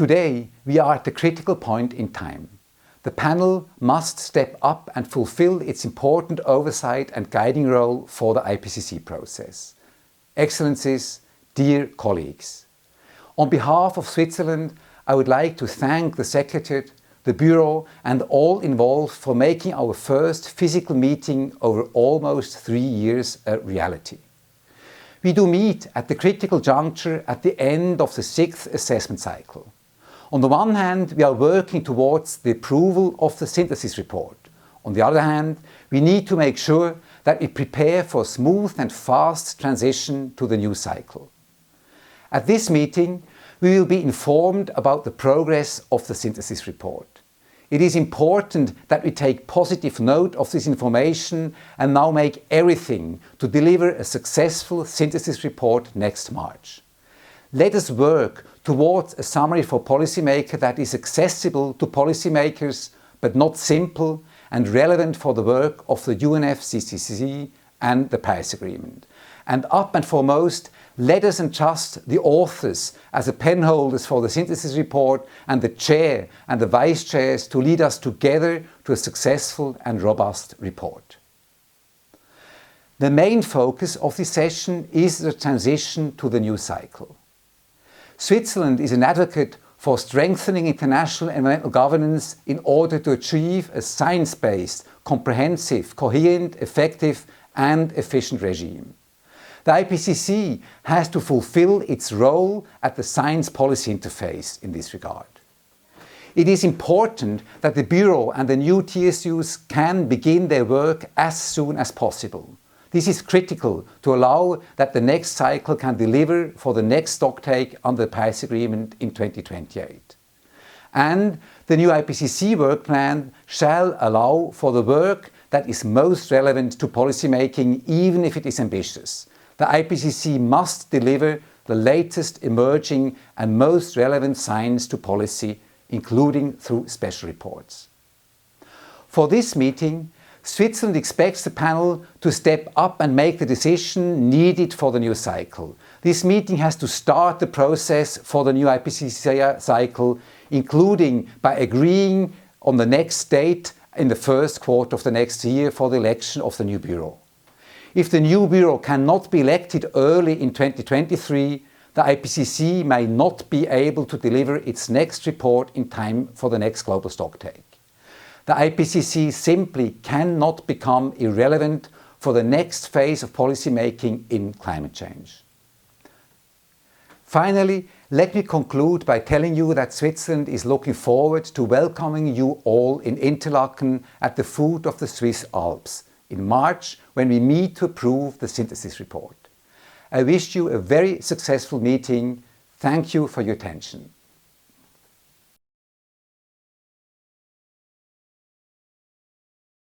Today, we are at a critical point in time. The panel must step up and fulfill its important oversight and guiding role for the IPCC process. Excellencies, dear colleagues, on behalf of Switzerland, I would like to thank the Secretariat, the Bureau and all involved for making our first physical meeting over almost 3 years a reality. We do meet at the critical juncture at the end of the 6th assessment cycle. On the one hand, we are working towards the approval of the synthesis report. On the other hand, we need to make sure that we prepare for a smooth and fast transition to the new cycle. At this meeting, we will be informed about the progress of the synthesis report. It is important that we take positive note of this information and now make everything to deliver a successful synthesis report next March. Let us work towards a summary for policymakers that is accessible to policymakers but not simple and relevant for the work of the UNFCCC and the Paris Agreement. And up and foremost, let us entrust the authors as the penholders for the synthesis report and the chair and the vice chairs to lead us together to a successful and robust report. The main focus of this session is the transition to the new cycle. Switzerland is an advocate for strengthening international environmental governance in order to achieve a science-based, comprehensive, coherent, effective and efficient regime. The IPCC has to fulfill its role at the science policy interface in this regard. It is important that the Bureau and the new TSUs can begin their work as soon as possible. This is critical to allow that the next cycle can deliver for the next stocktake under the Paris Agreement in 2028. And the new IPCC work plan shall allow for the work that is most relevant to policymaking, even if it is ambitious. The IPCC must deliver the latest emerging and most relevant science to policy, including through special reports. For this meeting, Switzerland expects the panel to step up and make the decision needed for the new cycle. This meeting has to start the process for the new IPCC cycle, including by agreeing on the next date in the first quarter of the next year for the election of the new Bureau. If the new Bureau cannot be elected early in 2023, the IPCC may not be able to deliver its next report in time for the next global stocktake. The IPCC simply cannot become irrelevant for the next phase of policymaking in climate change. Finally, let me conclude by telling you that Switzerland is looking forward to welcoming you all in Interlaken at the foot of the Swiss Alps in March, when we meet to approve the synthesis report. I wish you a very successful meeting. Thank you for your attention.